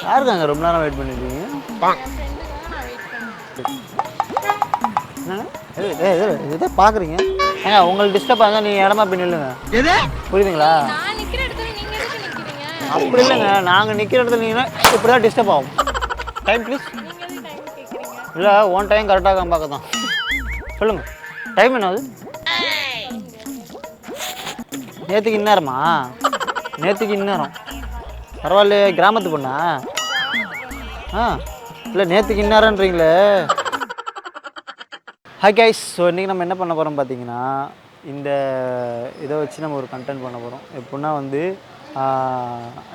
யாருக்காங்க ரொம்ப நேரம் வெயிட் பண்ணிருக்கீங்க? எதை பார்க்குறீங்க? ஏங்க உங்களுக்கு டிஸ்டர்ப் ஆகுங்க, நீங்கள் இடமா போய் நில்லுங்க. புரியுதுங்களா? அப்படி இல்லைங்க, நாங்கள் நிற்கிற இடத்துல நீங்கள் இப்படி தான் டிஸ்டர்ப் ஆகும். Time please. இல்லை ஒன் டைம் கரெக்டாக பார்க்க தான். சொல்லுங்கள், டைம் என்னது? நேற்றுக்கு இந்நேரமா? நேற்றுக்கு இந்நேரம் பரவாயில்லையே, கிராமத்து பொண்ணா? இல்லை நேற்றுக்கு இந்நேரன்றீங்களே. ஹாய் கைஸ், ஸோ இன்றைக்கி நம்ம என்ன பண்ண போகிறோம் பார்த்தீங்கன்னா, இந்த இதை வச்சு நம்ம ஒரு கண்டென்ட் பண்ண போகிறோம். எப்படின்னா வந்து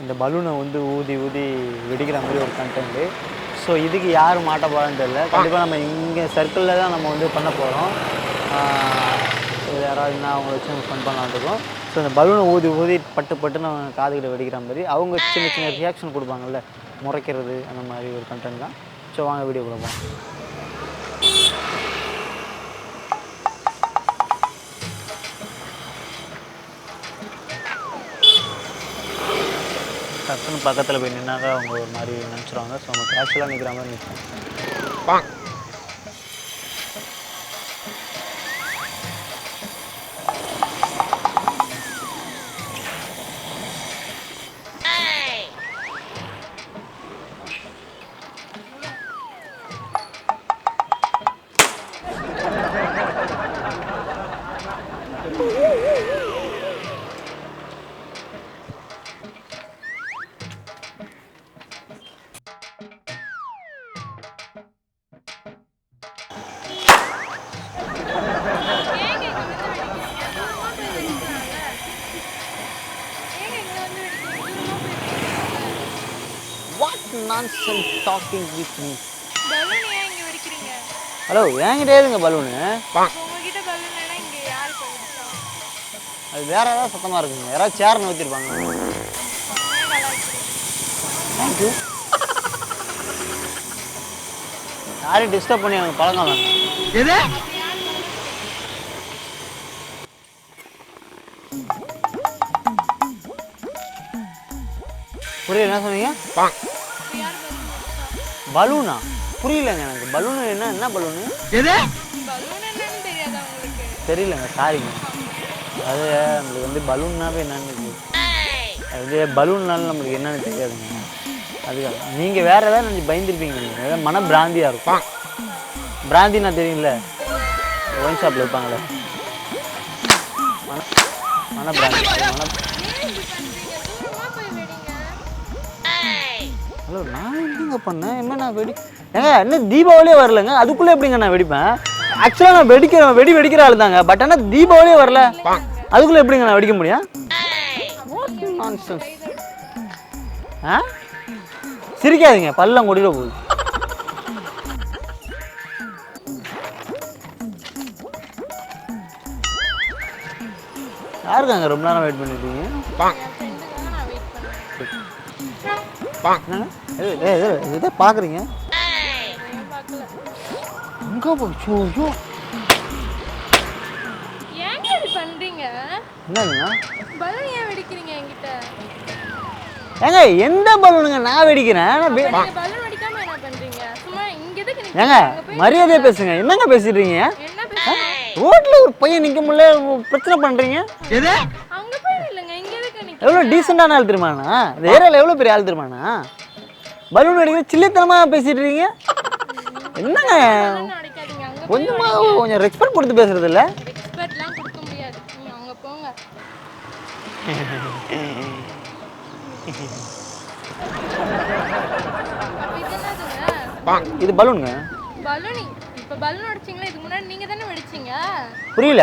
இந்த பலூனை வந்து ஊதி ஊதி வெடிக்கிற மாதிரி ஒரு கண்டென்ட்டு. ஸோ இதுக்கு யார் மாட்ட போகிறான்னு தெரியல. கண்டிப்பாக நம்ம இங்கே சர்க்கிளில் தான் நம்ம வந்து பண்ண போகிறோம். இது யாராவது என்ன அவங்கள வச்சு நம்ம ஃபன் பண்ணலான்னு இருக்கோம். ஸோ இந்த பலூனை ஊதி ஊதி பட்டு பட்டுன்னு அவங்க காதுகிட்ட வெடிக்கிற மாதிரி அவங்க சின்ன சின்ன ரியாக்ஷன் கொடுப்பாங்கல்ல, முறைக்கிறது, அந்த மாதிரி ஒரு கண்டென்ட் தான். ஸோ வாங்க வீடியோக்குள்ள போகலாம். டக்குன்னு பக்கத்தில் போய் நின்னாக்கா அவங்க ஒரு மாதிரி நினச்சிருவாங்க. ஸோ நம்ம கேஷுவலாக நிற்கிற மாதிரி நிற்போம். Nonsense talking with me. Balloon ஏன் இங்க வெடிக்கிறீங்க? ஹலோ, என்கிட்ட ஏதுங்க பலூனு? உங்ககிட்ட பலூன் இல்லைனா இங்க யார் வெடிச்சா? அது வேற ஏதாவது சத்தமாக இருக்குங்க. யாராவது சேர் நோத்திருப்பாங்க. தேங்க்யூ. யாரையும் டிஸ்டர்ப் பண்ணி எனக்கு பழக்கம் இல்லை. எது? புரியல, என்ன சொன்னீங்க? பலூனா? புரியலங்க எனக்கு. பலூனு என்ன பலூனு? எது? பலூன் என்னன்னு தெரியாதா உங்களுக்கு? தெரியலங்க, சாரிங்க. அது நம்மளுக்கு வந்து பலூன்னாவே என்னன்னு அது பலூன்னாலும் நம்மளுக்கு என்னன்னு தெரியாதுங்க. அதுக்காக நீங்கள் வேறு ஏதாவது நினச்சி பயந்துருப்பீங்க. நீங்கள் ஏதாவது மன பிராந்தியாக இருக்கும். பிராந்தினா தெரியும்ல, ஒயின் ஷாப்பில் இருப்பாங்களே, மன பிராந்தி. ஹலோ, நான் எப்படிங்க பண்ணேன்? என்ன நான் ஏங்க இன்னும் தீபாவளியே வரலங்க, அதுக்குள்ளே எப்படிங்க நான் வெடிப்பேன்? ஆக்சுவலாக நான் வெடிக்கிற ஆள் தாங்க. பட் ஆனால் தீபாவளியே வரல, அதுக்குள்ளே எப்படிங்க நான் வெடிக்க முடியும்? சிரிக்காதீங்க, பல்லம் கொடிட போகுது. யாருக்காங்க ரொம்ப நேரம் வெயிட் பண்ணிருக்கீங்க? எதை பார்க்குறீங்க? எங்கே போச்சோ? ஏங்க இப்படி பண்றீங்க? என்னதுங்க? பலூன் ஏன் வெடிக்கிறீங்க என்கிட்ட? ஏங்க எந்த பலூனுங்க நான் வெடிக்கிறேன்? பலூன் வெடிக்காம என்ன பண்றீங்க? சும்மா இங்க எதுக்கு நிக்கிறீங்க? ஏங்க மரியாதையா பேசுங்க. என்னங்க பேசிட்டு இருக்கீங்க? என்ன பேசுறீங்க? ரோட்ல ஒரு பையன் நிக்க முடியல, பிரச்சனை பண்றீங்க. எது? அங்க போய் இல்லங்க, இங்க எதுக்கு நிக்கிறீங்க? எவ்வளவு டீசென்ட்டான ஆள் தெரியுமாண்ணா? இந்த ஏரியால எவ்வளவு பெரிய ஆள் தெரியுமாண்ணா? பலூன் வெடிக்கிற சில்லித்தனமா பேசிட்டு இருக்கீங்க. என்னங்க கொஞ்சம் ரெஸ்பெக்ட் கொடுத்து பேசுறது இல்ல? ரெஸ்பெக்ட்லாம் கொடுக்க முடியாது, நீங்க அங்க போங்க. இது பலூனுங்க. பலூனி இப்ப பலூன் உடைச்சீங்களா? இதுக்கு முன்னாடி நீங்க தானே வெடிச்சீங்க. புரியல.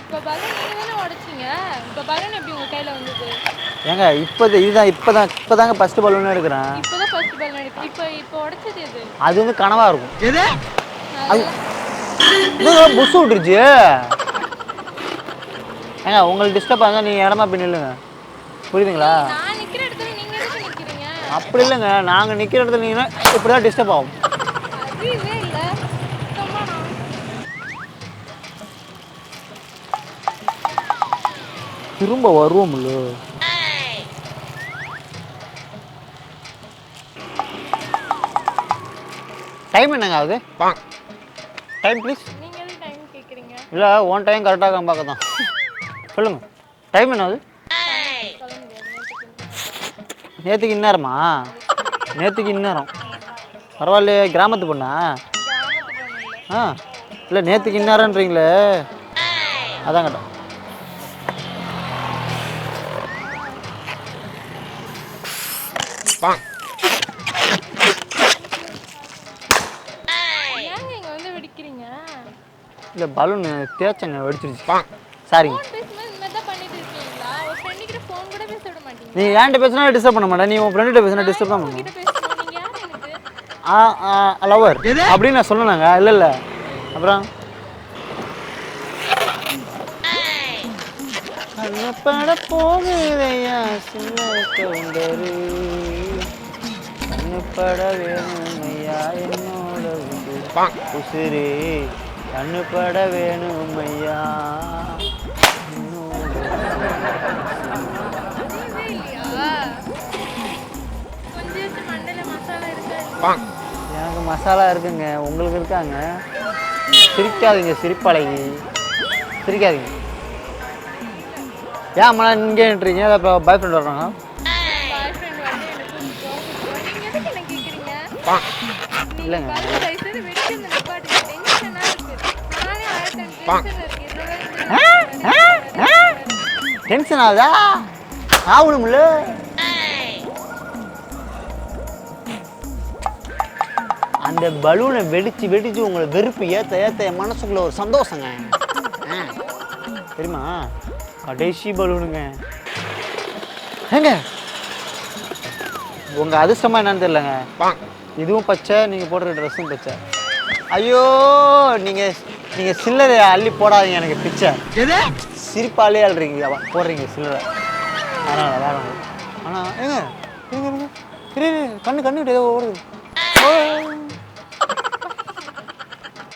இப்ப பலூன் நீங்க தானே உடைச்சீங்க. இப்ப பலூன் எப்படி உங்க கையில வந்தது? ஏங்க இப்பதாங்க ஃபர்ஸ்ட் பலூன் எடுக்கிறேன். இப்பதான் ஃபர்ஸ்ட் பலூன் எடுக்கிறேன். இப்போ உடைச்சது எது? அது வந்து கனவா இருக்கும். எது? அது புஷ் விட்டுருச்சு. ஏங்க உங்களுக்கு டிஸ்டர்ப் ஆகுங்க, நீங்கள் இடமா போய் நில்லுங்க. புரியுதுங்களா? நான் நிற்கிற இடத்துல நீங்கள் எதுக்கு நிற்கிறீங்க? அப்படி இல்லைங்க, நாங்கள் நிற்கிற இடத்துல நீங்கள் இப்படி தான் டிஸ்டர்ப் ஆகும். அது இல்லை இல்லை திரும்ப வருவோம்ல. டைம் என்னங்க ஆகுது? Time please. நீங்க எதுக்கு டைம் கேக்குறீங்க? இல்லை ஒன் டைம் கரெக்டாக பார்க்க தான். சொல்லுங்கள் டைம் என்ன ஆகுது? சொல்ல முடியாது. நேற்றுக்கு இந்நேரமா? நேற்றுக்கு இந்நேரம் பரவாயில்லையே, கிராமத்து பொண்ணா? கிராமத்து பொண்ணு இல்ல. ஆ இல்லை நேற்றுக்கு இந்நேரம்ன்றீங்களே, அதான் கேட்டேன். ஏங்க இங்க வந்து வெடிக்கிறீங்க? இல்லை பலூன் தேய்ச்சங்க வெடிச்சிருச்சு. சாரிங்க. ஃபோன் பேசும்போது இந்த மாதிரி தான் பண்ணிட்டு இருக்கீங்களா? ஒரு ஃப்ரெண்டு கிட்ட ஃபோன் கூட பேச விட மாட்டீங்க. நீ ஏன்ட்ட பேசினா டிஸ்டர்ப் பண்ண மாட்டேன், நீ உன் ஃப்ரெண்ட்ட பேசினா டிஸ்டர்ப் தான் பண்ணுவேன். கிட்ட பேசணும். நீங்க யார் எனக்கு? லவர் அப்படின்னு நான் சொன்னேங்க. இல்லை இல்லை அப்புறம் கண்ணப்பட போகுதையா சின்ன கவுண்டரு, கண்ணுப்பட வேணுமையா என்னோட உண்டு உசுரே, கண்ணுப்பட வேணுமையா என்னோட. அறிவே இல்லையா? கொஞ்சம் மண்டையில மசாலா இருக்கா? எனக்கு மசாலா இருக்குங்க, உங்களுக்கு இருக்காங்க. சிரிக்காதீங்க, சிரிப்பழகி சிரிக்காதீங்க. ஏன் அம்மா இங்கே நின்றீங்க? இப்போ பாய் ஃப்ரெண்ட் வர்றாங்க. பாய் ஃப்ரெண்ட் வந்து எனக்கு நீங்க எதுக்கு என்ன கேக்குறீங்க? இல்லைங்க. பாருங்க தயவு செய்து வெடிச்சு இந்த நிப்பாட்டு. டென்ஷனா இருக்கு. நானே ஆயிரத்தி டென்ஷன்ல இருக்கேன். டென்ஷன் ஆகுதா? ஆகணும்ல. அந்த பலூனை வெடிச்சு வெடிச்சு உங்களை வெறுப்பு ஏற்ற ஏற்ற என் மனசுக்குள்ள ஒரு சந்தோஷங்க. தெரியுமா? கடைசி பலூனுங்க. ஏங்க உங்கள் அதிர்ஷ்டமாக என்னன்னு தெரியலங்க, இதுவும் பச்சை, நீங்கள் போடுற ட்ரெஸ்ஸும் பச்சை. ஐயோ நீங்கள் சில்லறை அள்ளி போடாதீங்க எனக்கு பிச்சை. சிரிப்பாலே அள்ளுறீங்க போடுறீங்க சில்லறை. அதனால் வேற ஒன்று. ஆனால் ஏங்க கண்ணு கண்ணு ஏதோ ஓடுது.